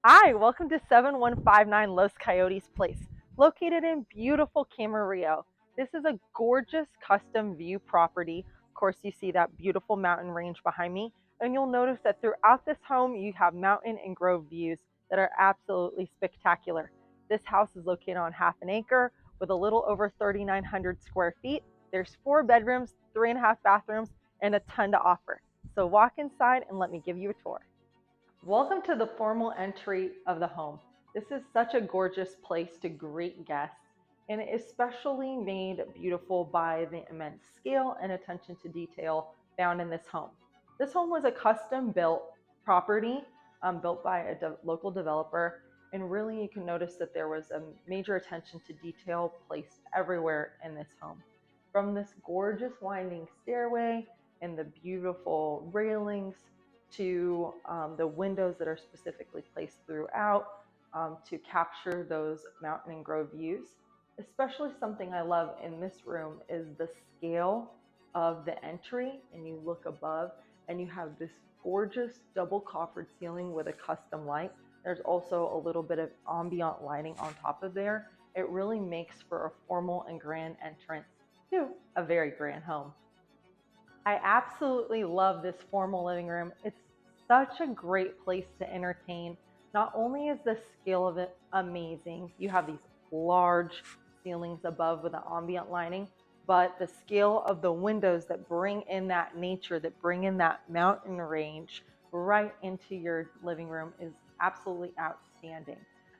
Hi, welcome to 7159 Los Coyotes Place, located in beautiful Camarillo. This is a gorgeous custom view property. Of course, you see that beautiful mountain range behind me, and you'll notice that throughout this home you have mountain and grove views that are absolutely spectacular. This house is located on half an acre with a little over 3,900 square feet. There's 4 bedrooms, 3.5 bathrooms, and a ton to offer. So walk inside and let me give you a tour. Welcome to the formal entry of the home. This is such a gorgeous place to greet guests, and it is specially made beautiful by the immense scale and attention to detail found in this home. This home was a custom built property built by a local developer, and really you can notice that there was a major attention to detail placed everywhere in this home. From this gorgeous winding stairway and the beautiful railings to the windows that are specifically placed throughout to capture those mountain and grove views. Especially something I love in this room is the scale of the entry, and you look above and you have this gorgeous double coffered ceiling with a custom light. There's also a little bit of ambient lighting on top of there. It really makes for a formal and grand entrance to a very grand home. I absolutely love this formal living room. It's such a great place to entertain. Not only is the scale of it amazing, you have these large ceilings above with the ambient lighting, but the scale of the windows that bring in that nature, that bring in that mountain range right into your living room is absolutely outstanding.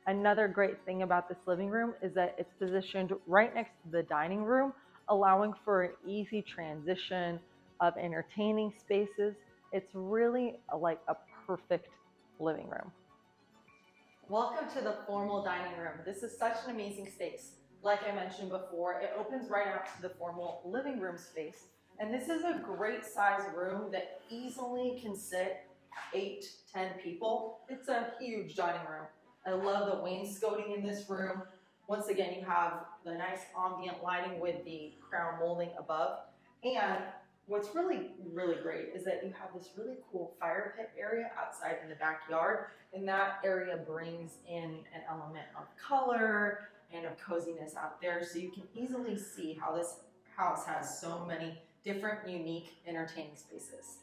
Another great thing about this living room is that it's positioned right next to the dining room, allowing for an easy transition of entertaining spaces. It's really like a perfect living room. Welcome to the formal dining room. This is such an amazing space. Like I mentioned before, it opens right out to the formal living room space. And this is a great size room that easily can sit 8, 10 people. It's a huge dining room. I love the wainscoting in this room. Once again, you have the nice ambient lighting with the crown molding above. And what's really great is that you have this really cool fire pit area outside in the backyard, and that area brings in an element of color and of coziness out there, so you can easily see how this house has so many different unique entertaining spaces.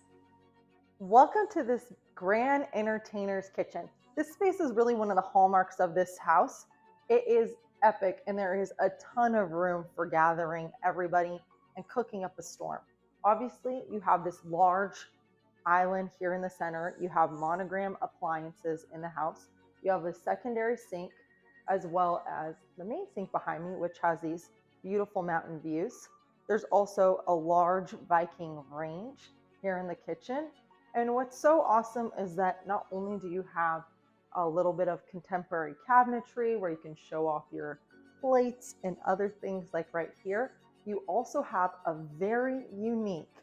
Welcome to this grand entertainer's kitchen. This space is really one of the hallmarks of this house. It is epic, and there is a ton of room for gathering everybody and cooking up a storm. Obviously, you have this large island here in the center. You have Monogram appliances in the house. You have a secondary sink, as well as the main sink behind me, which has these beautiful mountain views. There's also a large Viking range here in the kitchen. And what's so awesome is that not only do you have a little bit of contemporary cabinetry where you can show off your plates and other things like right here, you also have a very unique,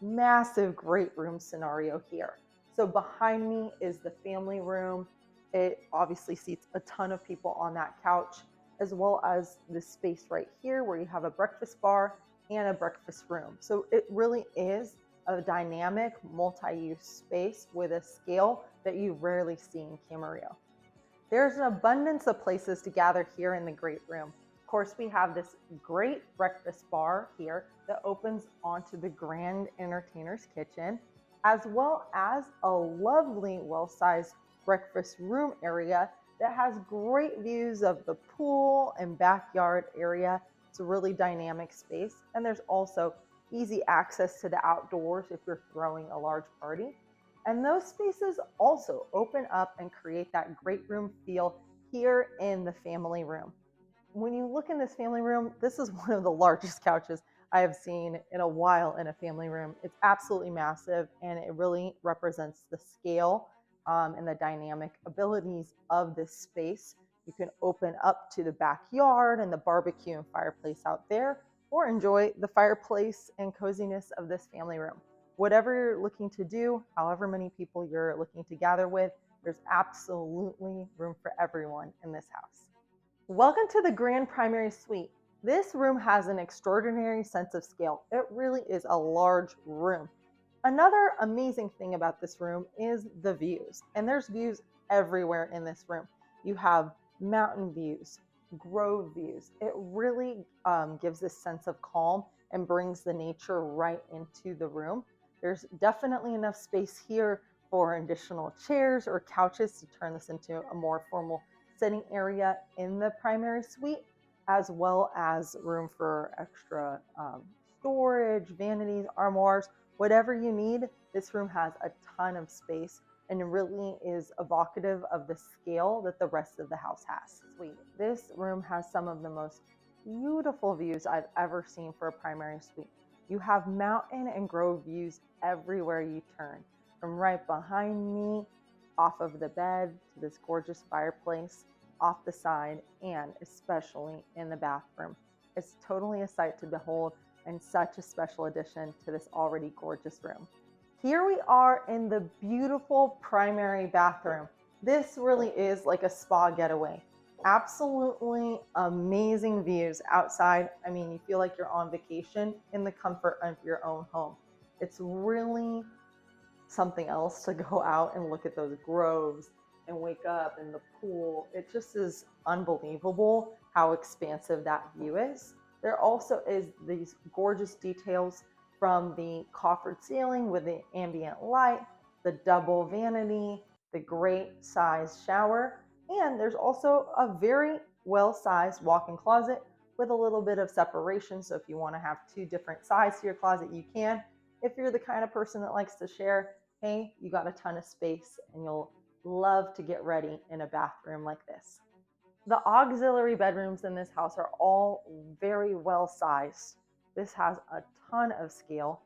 massive great room scenario here. So behind me is the family room. It obviously seats a ton of people on that couch, as well as this space right here where you have a breakfast bar and a breakfast room. So it really is a dynamic multi-use space with a scale that you rarely see in Camarillo. There's an abundance of places to gather here in the great room. Of course, we have this great breakfast bar here that opens onto the grand entertainer's kitchen, as well as a lovely, well-sized breakfast room area that has great views of the pool and backyard area. It's a really dynamic space. And there's also easy access to the outdoors if you're throwing a large party. And those spaces also open up and create that great room feel here in the family room. When you look in this family room, this is one of the largest couches I have seen in a while in a family room. It's absolutely massive, and it really represents the scale and the dynamic abilities of this space. You can open up to the backyard and the barbecue and fireplace out there, or enjoy the fireplace and coziness of this family room. Whatever you're looking to do, however many people you're looking to gather with, there's absolutely room for everyone in this house. Welcome to the Grand Primary Suite. This room has an extraordinary sense of scale. It really is a large room. Another amazing thing about this room is the views, and there's views everywhere in this room. You have mountain views, grove views. It really gives this sense of calm and brings the nature right into the room. There's definitely enough space here for additional chairs or couches to turn this into a more formal sitting area in the primary suite, as well as room for extra storage, vanities, armoires, whatever you need. This room has a ton of space and it really is evocative of the scale that the rest of the house has. Sweet. This room has some of the most beautiful views I've ever seen for a primary suite. You have mountain and grove views everywhere you turn, from right behind me, off of the bed, to this gorgeous fireplace, off the side, and especially in the bathroom. It's totally a sight to behold and such a special addition to this already gorgeous room. Here we are in the beautiful primary bathroom. This really is like a spa getaway. Absolutely amazing views outside. I mean, you feel like you're on vacation in the comfort of your own home. It's really something else to go out and look at those groves and wake up in the pool. It just is unbelievable how expansive that view is. There also is these gorgeous details from the coffered ceiling with the ambient light, the double vanity, the great size shower, and there's also a very well-sized walk-in closet with a little bit of separation. So if you want to have two different sides to your closet, you can. If you're the kind of person that likes to share, hey, you got a ton of space and you'll love to get ready in a bathroom like this. The auxiliary bedrooms in this house are all very well sized. This has a ton of scale,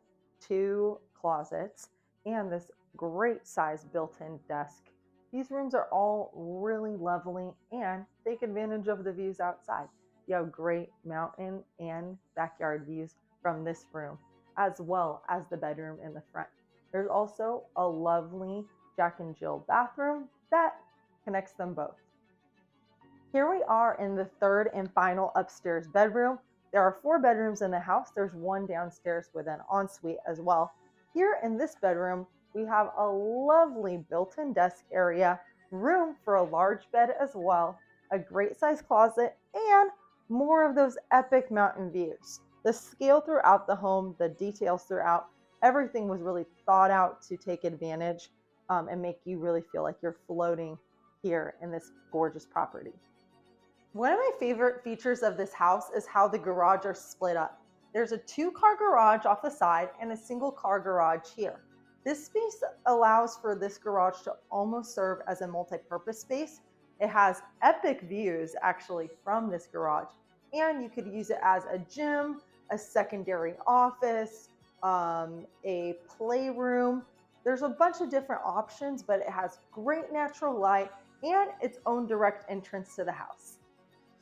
2 closets, and this great size built-in desk. These rooms are all really lovely and take advantage of the views outside. You have great mountain and backyard views from this room, as well as the bedroom in the front. There's also a lovely Jack and Jill bathroom that connects them both. Here we are in the third and final upstairs bedroom. There are 4 bedrooms in the house. There's 1 downstairs with an ensuite as well. Here in this bedroom, we have a lovely built-in desk area, room for a large bed as well, a great size closet, and more of those epic mountain views. The scale throughout the home, the details throughout, everything was really thought out to take advantage and make you really feel like you're floating here in this gorgeous property. One of my favorite features of this house is how the garage are split up. There's a 2-car garage off the side and a single car garage here. This space allows for this garage to almost serve as a multi-purpose space. It has epic views actually from this garage, and you could use it as a gym, a secondary office, a playroom. There's a bunch of different options, but it has great natural light and its own direct entrance to the house.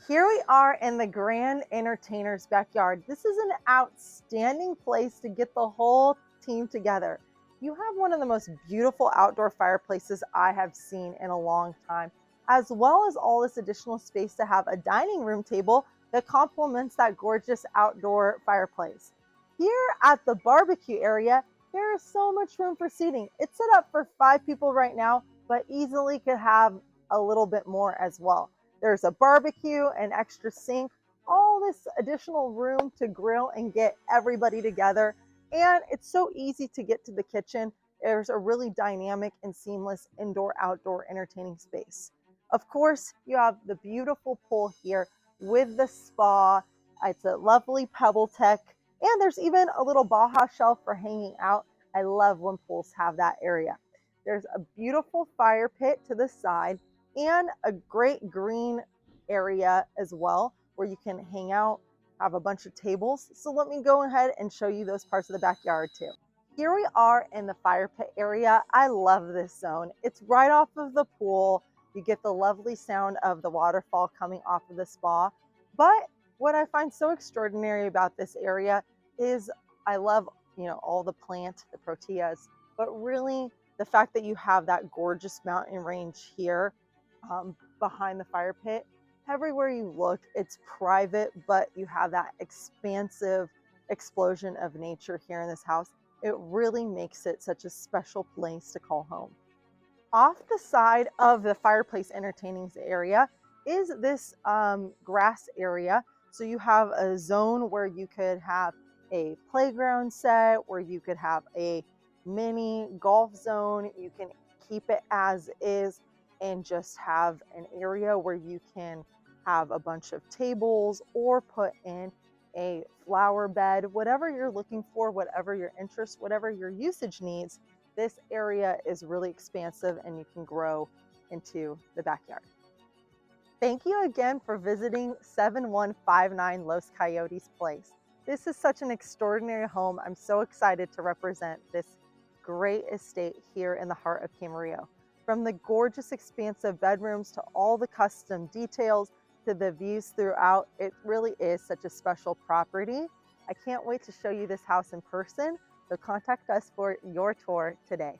Here we are in the grand entertainer's backyard. This is an outstanding place to get the whole team together. You have one of the most beautiful outdoor fireplaces I have seen in a long time, as well as all this additional space to have a dining room table that complements that gorgeous outdoor fireplace. Here at the barbecue area, there is so much room for seating. It's set up for 5 people right now, but easily could have a little bit more as well. There's a barbecue, an extra sink, all this additional room to grill and get everybody together. And it's so easy to get to the kitchen. There's a really dynamic and seamless indoor-outdoor entertaining space. Of course, you have the beautiful pool here with the spa. It's a lovely Pebbletec, and there's even a little Baja shelf for hanging out. I love when pools have that area. There's a beautiful fire pit to the side and a great green area as well where you can hang out, have a bunch of tables. So let me go ahead and show you those parts of the backyard too. Here we are in the fire pit area. I love this zone. It's right off of the pool. You get the lovely sound of the waterfall coming off of the spa. But what I find so extraordinary about this area is I love, all the plant, the proteas, but really the fact that you have that gorgeous mountain range here behind the fire pit. Everywhere you look, it's private, but you have that expansive explosion of nature here in this house. It really makes it such a special place to call home. Off the side of the fireplace entertaining area is this grass area. So you have a zone where you could have a playground set, where you could have a mini golf zone. You can keep it as is and just have an area where you can have a bunch of tables or put in a flower bed, whatever you're looking for, whatever your interest, whatever your usage needs. This area is really expansive and you can grow into the backyard. Thank you again for visiting 7159 Los Coyotes Place. This is such an extraordinary home. I'm so excited to represent this great estate here in the heart of Camarillo. From the gorgeous expansive bedrooms to all the custom details to the views throughout, it really is such a special property. I can't wait to show you this house in person. So contact us for your tour today.